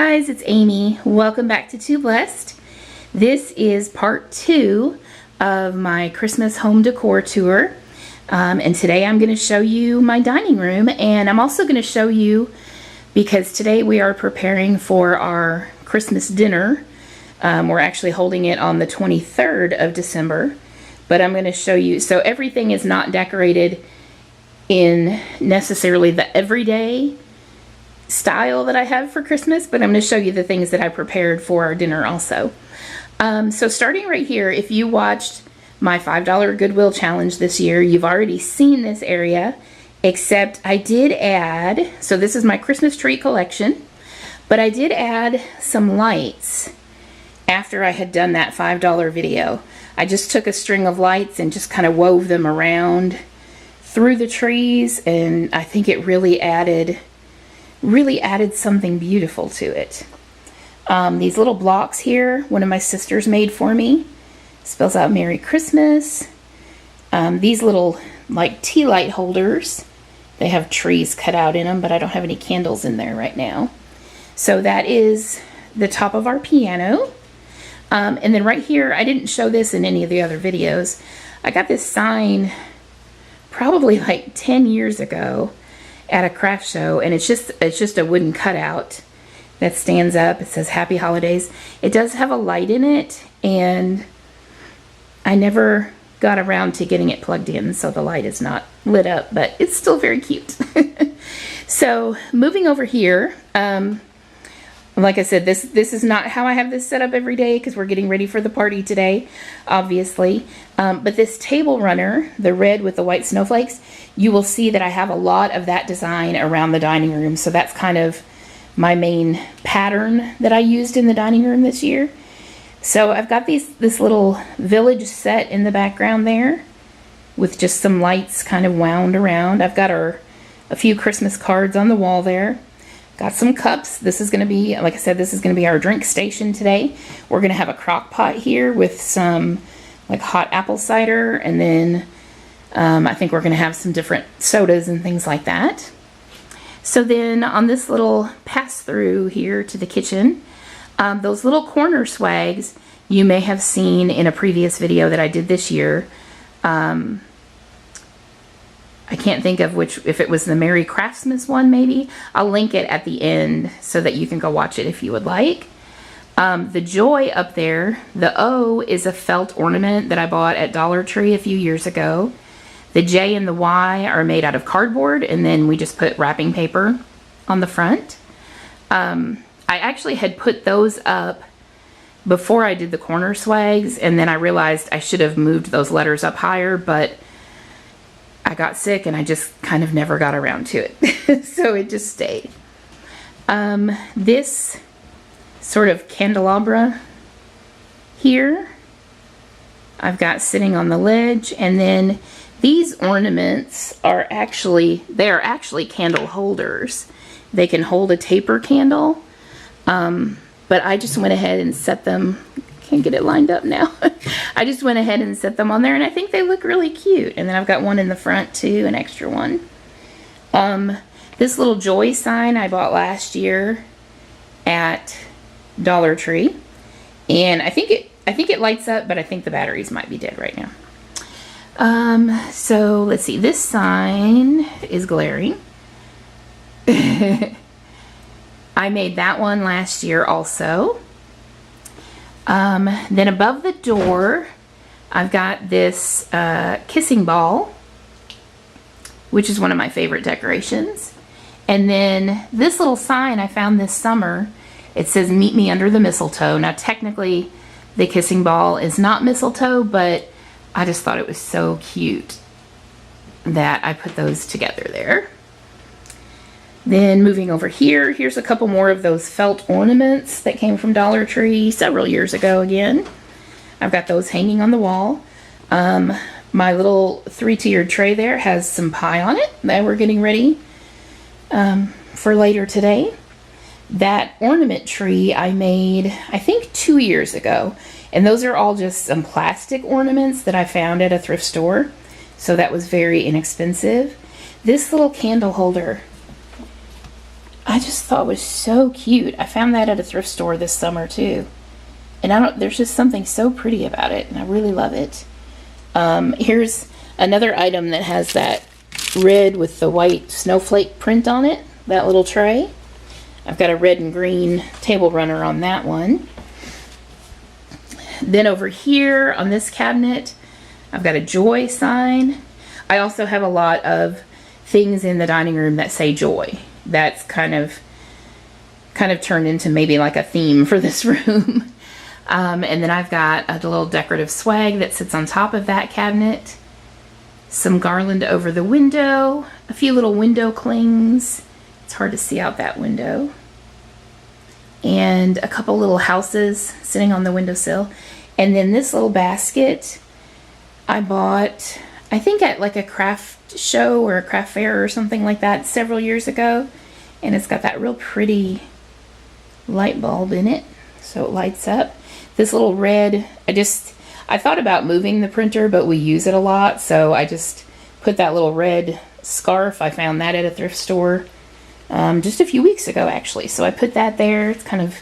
guys, it's Amy. Welcome back to Too Blessed. This is part 2 of my Christmas home decor tour. And today I'm going to show you my dining room, and I'm also going to show you, because today we are preparing for our Christmas dinner. We're actually holding it on the 23rd of December, but I'm going to show you, so everything is not decorated in necessarily the everyday style that I have for Christmas, but I'm going to show you the things that I prepared for our dinner also. So starting right here, if you watched my $5 Goodwill challenge this year, you've already seen this area, except I did add, so this is my Christmas tree collection, but I did add some lights after I had done that $5 video. I just took a string of lights and just kind of wove them around through the trees, and I think it really added something beautiful to it. These little blocks here, one of my sisters made for me, spells out Merry Christmas. These little like tea light holders, they have trees cut out in them, but I don't have any candles in there right now. So that is the top of our piano. And then right here, I didn't show this in any of the other videos. I got this sign probably like 10 years ago at a craft show, and it's just a wooden cutout that stands up. It says Happy Holidays. It does have a light in it, and I never got around to getting it plugged in, so the light is not lit up, but it's still very cute. So moving over here, like I said, this is not how I have this set up every day, because we're getting ready for the party today, obviously. But this table runner, the red with the white snowflakes, you will see that I have a lot of that design around the dining room. So that's kind of my main pattern that I used in the dining room this year. So I've got this little village set in the background there with just some lights kind of wound around. I've got a few Christmas cards on the wall there. Got some cups. This is going to be, like I said, this is going to be our drink station today. We're going to have a crock pot here with some like hot apple cider, and then I think we're going to have some different sodas and things like that. So then on this little pass-through here to the kitchen, those little corner swags you may have seen in a previous video that I did this year. I can't think of if it was the Merry Craftsmas one, maybe. I'll link it at the end so that you can go watch it if you would like. The Joy up there, the O is a felt ornament that I bought at Dollar Tree a few years ago. The J and the Y are made out of cardboard, and then we just put wrapping paper on the front. I actually had put those up before I did the corner swags, and then I realized I should have moved those letters up higher, but I got sick and I just kind of never got around to it. So it just stayed. This sort of candelabra here, I've got sitting on the ledge, and then these ornaments are actually candle holders. They can hold a taper candle, but I just went ahead and set them. Can't get it lined up now. I just went ahead and set them on there, and I think they look really cute. And then I've got one in the front too, an extra one. This little Joy sign I bought last year at Dollar Tree, and I think it lights up, but I think the batteries might be dead right now. So let's see. This sign is glaring. I made that one last year also. Then above the door, I've got this kissing ball, which is one of my favorite decorations. And then this little sign I found this summer. It says, "Meet me under the mistletoe." Now, technically, the kissing ball is not mistletoe, but I just thought it was so cute that I put those together there. Then moving over here, here's a couple more of those felt ornaments that came from Dollar Tree several years ago again. I've got those hanging on the wall. My little 3-tiered tray there has some pie on it that we're getting ready for later today. That ornament tree I made, I think 2 years ago. And those are all just some plastic ornaments that I found at a thrift store. So that was very inexpensive. This little candle holder, I just thought was so cute. I found that at a thrift store this summer too. And there's just something so pretty about it, and I really love it. Here's another item that has that red with the white snowflake print on it, that little tray. I've got a red and green table runner on that one. Then over here on this cabinet, I've got a joy sign. I also have a lot of things in the dining room that say joy. That's kind of turned into maybe like a theme for this room. And then I've got a little decorative swag that sits on top of that cabinet. Some garland over the window. A few little window clings. It's hard to see out that window. And a couple little houses sitting on the windowsill. And then this little basket I bought, I think at like a craft show or a craft fair or something like that several years ago. And it's got that real pretty light bulb in it, so it lights up. This little red, I thought about moving the printer, but we use it a lot, so I just put that little red scarf. I found that at a thrift store just a few weeks ago, actually. So I put that there. It's kind of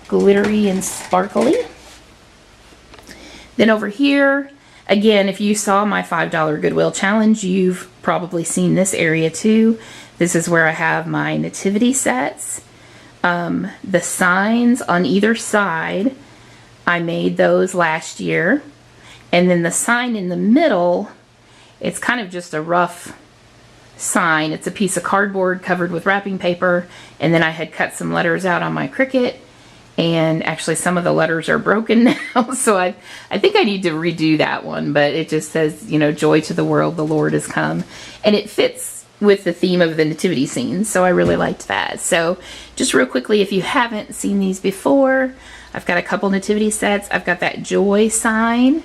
glittery and sparkly. Then over here, again, if you saw my $5 Goodwill challenge, you've probably seen this area too. This is where I have my nativity sets. The signs on either side, I made those last year. And then the sign in the middle, it's kind of just a rough sign. It's a piece of cardboard covered with wrapping paper. And then I had cut some letters out on my Cricut. And actually some of the letters are broken now. So I think I need to redo that one. But it just says, you know, joy to the world, the Lord has come. And it fits with the theme of the nativity scene, so I really liked that. So just real quickly, if you haven't seen these before, I've got a couple nativity sets. I've got that joy sign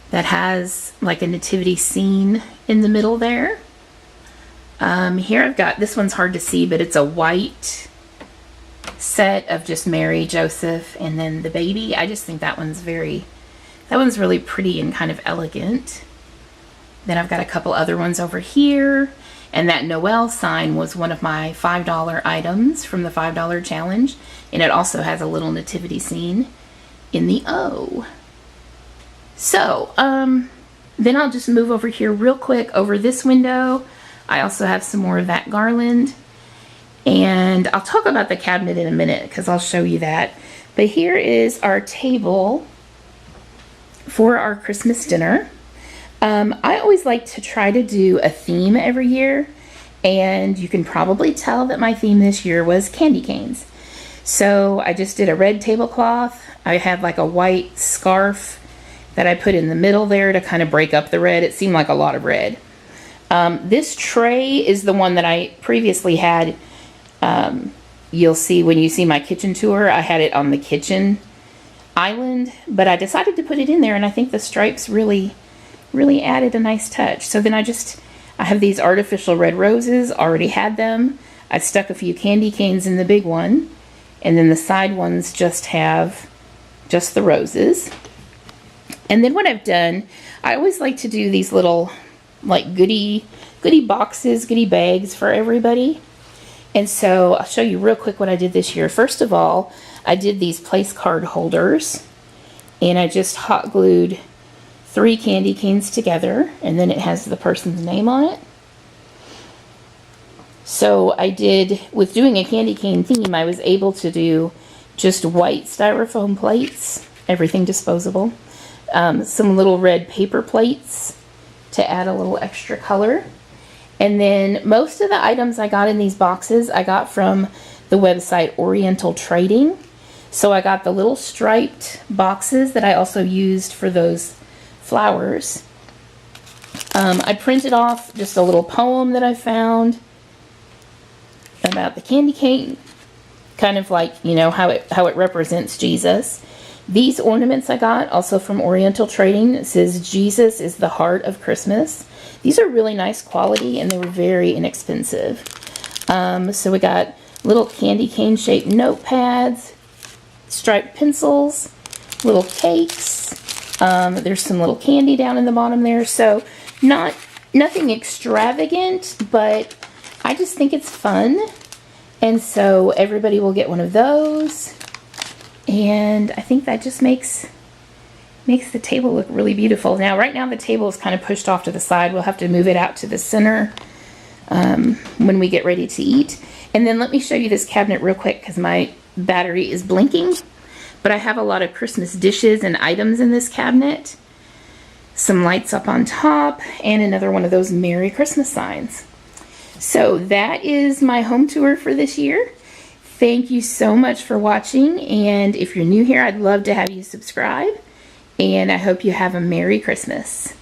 that has like a nativity scene in the middle there. Here I've got, this one's hard to see, but it's a white set of just Mary, Joseph, and then the baby. I just think that one's really pretty and kind of elegant. Then I've got a couple other ones over here. And that Noel sign was one of my $5 items from the $5 challenge. And it also has a little nativity scene in the O. So, then I'll just move over here real quick over this window. I also have some more of that garland. And I'll talk about the cabinet in a minute because I'll show you that. But here is our table for our Christmas dinner. I always like to try to do a theme every year, and you can probably tell that my theme this year was candy canes. So I just did a red tablecloth. I had like a white scarf that I put in the middle there to kind of break up the red. It seemed like a lot of red. This tray is the one that I previously had. You'll see when you see my kitchen tour, I had it on the kitchen island, but I decided to put it in there, and I think the stripes really added a nice touch. So then I have these artificial red roses, already had them. I stuck a few candy canes in the big one, and then the side ones just have just the roses. And then what I've done, I always like to do these little like goodie boxes, goodie bags for everybody. And so I'll show you real quick what I did this year. First of all, I did these place card holders, and I just hot glued 3 candy canes together, and then it has the person's name on it. So I did, with doing a candy cane theme, I was able to do just white styrofoam plates, everything disposable, some little red paper plates to add a little extra color. And then most of the items I got in these boxes, I got from the website Oriental Trading. So I got the little striped boxes that I also used for those flowers. I printed off just a little poem that I found about the candy cane, kind of like, you know, how it represents Jesus. These ornaments I got also from Oriental Trading. It says Jesus is the heart of Christmas. These are really nice quality, and they were very inexpensive. So we got little candy cane shaped notepads, striped pencils, little cakes. There's some little candy down in the bottom there. So nothing extravagant, but I just think it's fun. And so everybody will get one of those. And I think that just makes the table look really beautiful. Now, right now the table is kind of pushed off to the side. We'll have to move it out to the center when we get ready to eat. And then let me show you this cabinet real quick because my battery is blinking. But I have a lot of Christmas dishes and items in this cabinet. Some lights up on top, and another one of those Merry Christmas signs. So that is my home tour for this year. Thank you so much for watching, and if you're new here, I'd love to have you subscribe, and I hope you have a Merry Christmas.